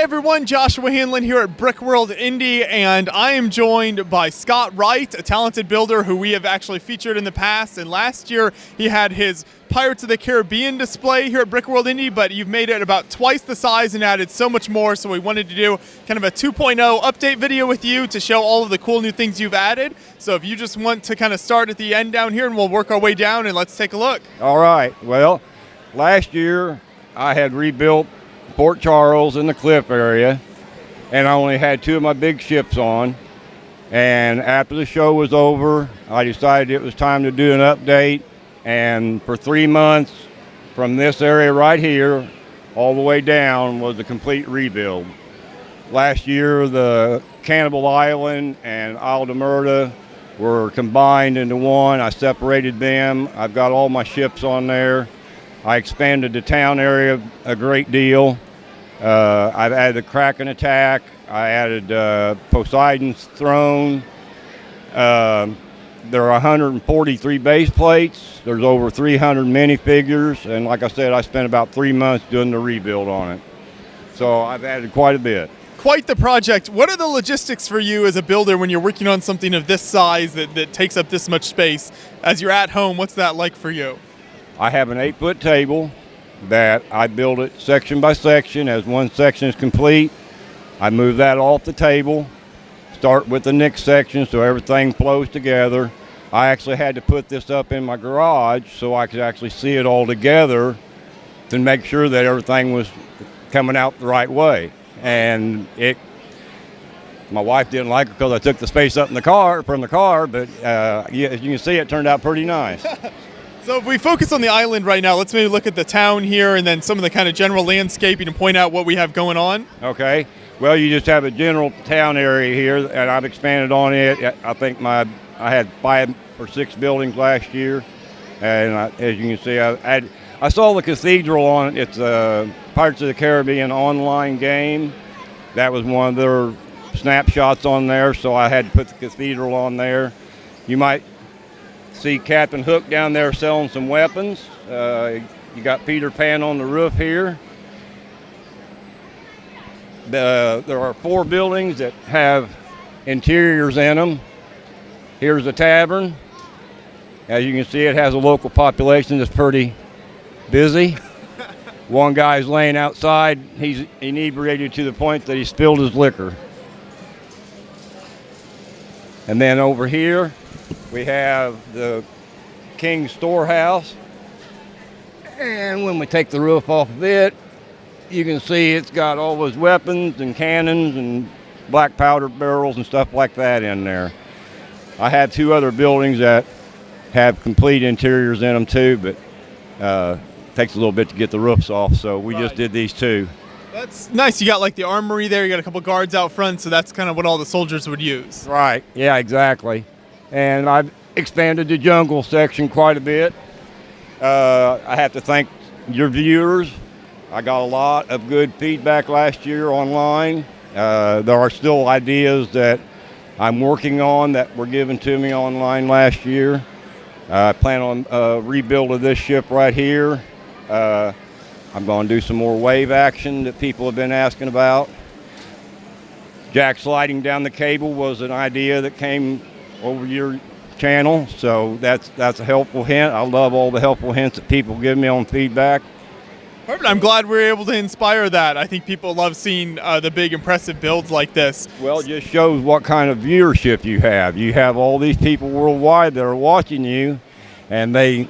everyone, Joshua Hanlon here at Brickworld Indy, and I am joined by Scott Wright, a talented builder who we have actually featured in the past. And last year he had his Pirates of the Caribbean display here at Brickworld Indy, but you've made it about twice the size and added so much more, so we wanted to do kind of a 2.0 update video with you to show all of the cool new things you've added. So if you just want to kind of start at the end down here, and we'll work our way down, and let's take a look. All right, well, last year I had rebuilt Port Charles in the Cliff area, and I only had two of my big ships on. And after the show was over, I decided it was time to do an update. And for 3 months, from this area right here all the way down, was a complete rebuild. Last year, the Cannibal Island and Isle de Murta were combined into one. I separated them. I've got all my ships on there. I expanded the town area a great deal. I've added the Kraken attack. I added Poseidon's throne. There are 143 base plates. There's over 300 minifigures. And like I said, I spent about 3 months doing the rebuild on it. So I've added quite a bit. Quite the project. What are the logistics for you as a builder when you're working on something of this size that takes up this much space? As you're at home, what's that like for you? I have an 8-foot table that I build it section by section. As one section is complete, I move that off the table, start with the next section so everything flows together. I actually had to put this up in my garage so I could actually see it all together to make sure that everything was coming out the right way. And my wife didn't like it because I took the space up in the car from the car, but yeah, as you can see, it turned out pretty nice. So if we focus on the island right now, let's maybe look at the town here and then some of the kind of general landscaping and point out what we have going on. Okay. Well, you just have a general town area here, and I've expanded on it. I think I had 5 or 6 buildings last year, and as you can see, I saw the cathedral on it. It's a Pirates of the Caribbean online game. That was one of their snapshots on there, so I had to put the cathedral on there. You might see Captain Hook down there selling some weapons. You got Peter Pan on the roof here. There are 4 buildings that have interiors in them. Here's the tavern. As you can see, it has a local population that's pretty busy. One guy's laying outside. He's inebriated to the point that he spilled his liquor. And then over here, we have the King's Storehouse. And when we take the roof off of it, you can see it's got all those weapons and cannons and black powder barrels and stuff like that in there. I have 2 other buildings that have complete interiors in them too, but it takes a little bit to get the roofs off, so we just did these 2. That's nice. You got like the armory there. You got a couple guards out front, so that's kind of what all the soldiers would use. Right. Yeah, exactly. And I've expanded the jungle section quite a bit. I have to thank your viewers. I got a lot of good feedback last year online. There are still ideas that I'm working on that were given to me online last year. I plan on a rebuild of this ship right here. I'm going to do some more wave action that people have been asking about. Jack sliding down the cable was an idea that came over your channel, so that's a helpful hint. I love all the helpful hints that people give me on feedback. Perfect. I'm glad we're able to inspire that. I think people love seeing the big, impressive builds like this. Well, it just shows what kind of viewership you have. You have all these people worldwide that are watching you, and they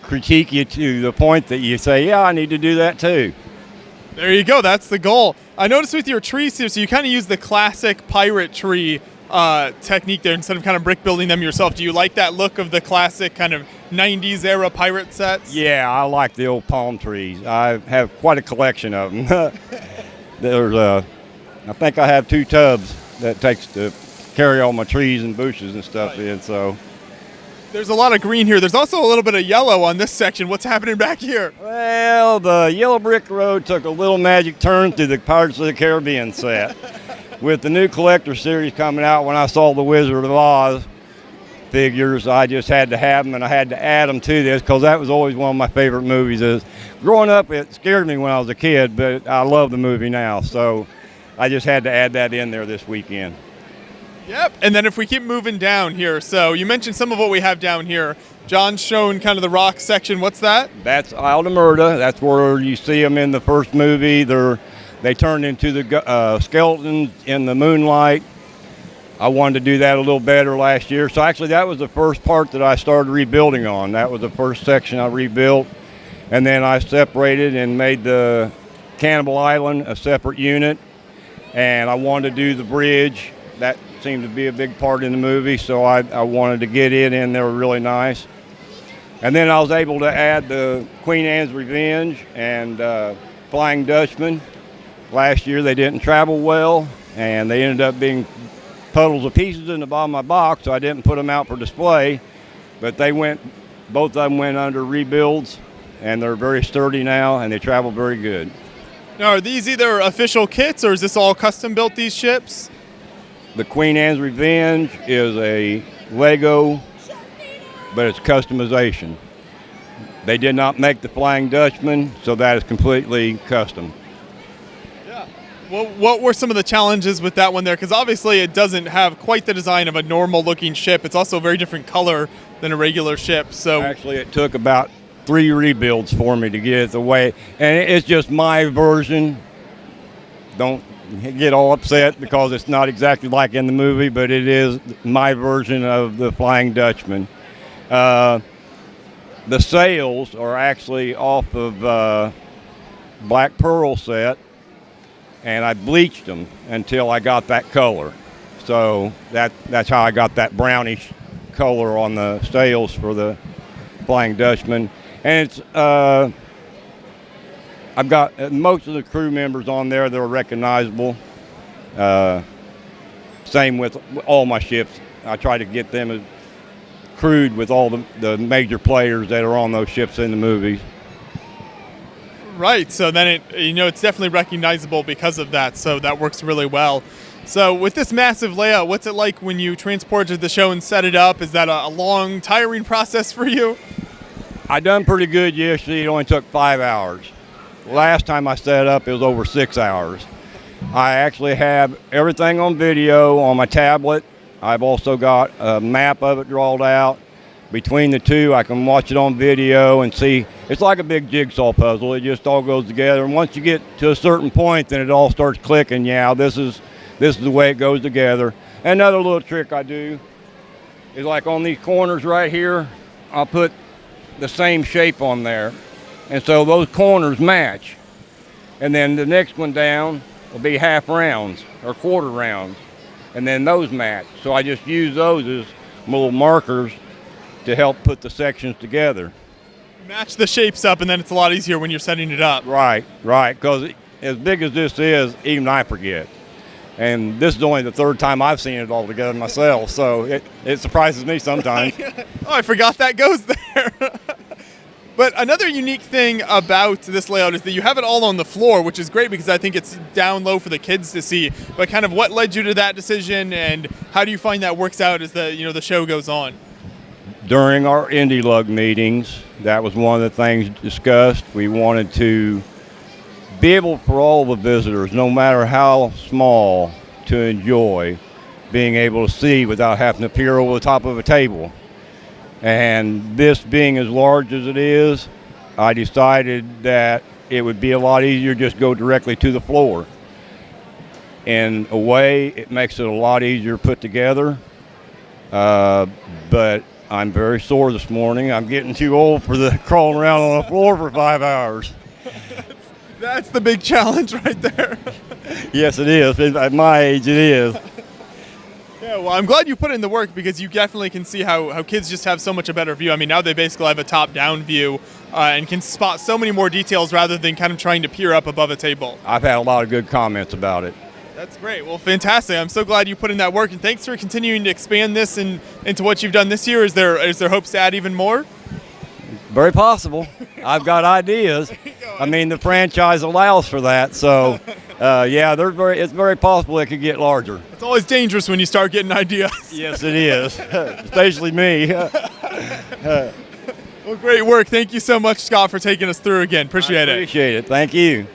critique you to the point that you say, yeah, I need to do that too. There you go. That's the goal. I noticed with your trees here, so you kind of use the classic pirate tree technique there instead of kind of brick building them yourself. Do you like that look of the classic kind of 90s era pirate sets? Yeah, I like the old palm trees. I have quite a collection of them. I think I have 2 tubs that takes to carry all my trees and bushes and stuff in. So there's a lot of green here. There's also a little bit of yellow on this section. What's happening back here? Well, the Yellow Brick Road took a little magic turn through the Pirates of the Caribbean set. With the new collector series coming out, when I saw The Wizard of Oz, figures. I just had to have them, and I had to add them to this because that was always one of my favorite movies. Is growing up, it scared me when I was a kid, but I love the movie now. So I just had to add that in there this weekend. Yep. And then if we keep moving down here, so you mentioned some of what we have down here. John's shown kind of the rock section. What's that? That's Isle de Murta. That's where you see them in the first movie. They turned into the skeletons in the moonlight. I wanted to do that a little better last year. So actually that was the first part that I started rebuilding on. That was the first section I rebuilt. And then I separated and made the Cannibal Island a separate unit. And I wanted to do the bridge. That seemed to be a big part in the movie, so I wanted to get it in there really nice. And then I was able to add the Queen Anne's Revenge and Flying Dutchman. Last year they didn't travel well, and they ended up being puddles of pieces in the bottom of my box, so I didn't put them out for display. But both of them went under rebuilds, and they're very sturdy now, and they travel very good. Now, are these either official kits, or is this all custom built, these ships? The Queen Anne's Revenge is a Lego, but it's customization. They did not make the Flying Dutchman, so that is completely custom. Yeah. Well, what were some of the challenges with that one there? Because obviously it doesn't have quite the design of a normal-looking ship. It's also a very different color than a regular ship. So actually, it took about 3 rebuilds for me to get it the way, and it's just my version. Don't get all upset because it's not exactly like in the movie, but it is my version of the Flying Dutchman. The sails are actually off of Black Pearl set, and I bleached them until I got that color. So that's how I got that brownish color on the sails for the Flying Dutchman. And it's I've got most of the crew members on there that are recognizable. Same with all my ships. I try to get them crewed with all the major players that are on those ships in the movies. Right, so then it's definitely recognizable because of that, so that works really well. So with this massive layout, what's it like when you transport to the show and set it up? Is that a long, tiring process for you? I done pretty good yesterday. It only took 5 hours. Last time I set it up, it was over 6 hours. I actually have everything on video on my tablet. I've also got a map of it drawn out. Between the two, I can watch it on video and see. It's like a big jigsaw puzzle. It just all goes together. And once you get to a certain point, then it all starts clicking. Yeah, this is the way it goes together. Another little trick I do is like on these corners right here, I'll put the same shape on there. And so those corners match. And then the next one down will be half rounds or quarter rounds. And then those match. So I just use those as little markers to help put the sections together. Match the shapes up, and then it's a lot easier when you're setting it up. Right, because as big as this is, even I forget. And this is only the third time I've seen it all together myself, so it surprises me sometimes. Oh, I forgot that goes there. But another unique thing about this layout is that you have it all on the floor, which is great because I think it's down low for the kids to see. But kind of what led you to that decision, and how do you find that works out as the show goes on? During our Indy Lug meetings, that was one of the things discussed. We wanted to be able for all the visitors, no matter how small, to enjoy being able to see without having to peer over the top of a table. And this being as large as it is, I decided that it would be a lot easier just go directly to the floor. In a way, it makes it a lot easier to put together, but I'm very sore this morning. I'm getting too old for the crawling around on the floor for 5 hours. That's the big challenge right there. Yes, it is. At my age, it is. Yeah, well, I'm glad you put in the work because you definitely can see how kids just have so much a better view. I mean, now they basically have a top-down view and can spot so many more details rather than kind of trying to peer up above a table. I've had a lot of good comments about it. That's great. Well, fantastic. I'm so glad you put in that work, and thanks for continuing to expand this into what you've done this year. Is there hopes to add even more? Very possible. I've got ideas. I mean, the franchise allows for that, so Yeah, it's very possible it could get larger. It's always dangerous when you start getting ideas. Yes, it is, especially me. Well, great work. Thank you so much, Scott, for taking us through again. Appreciate it. Appreciate it. Thank you.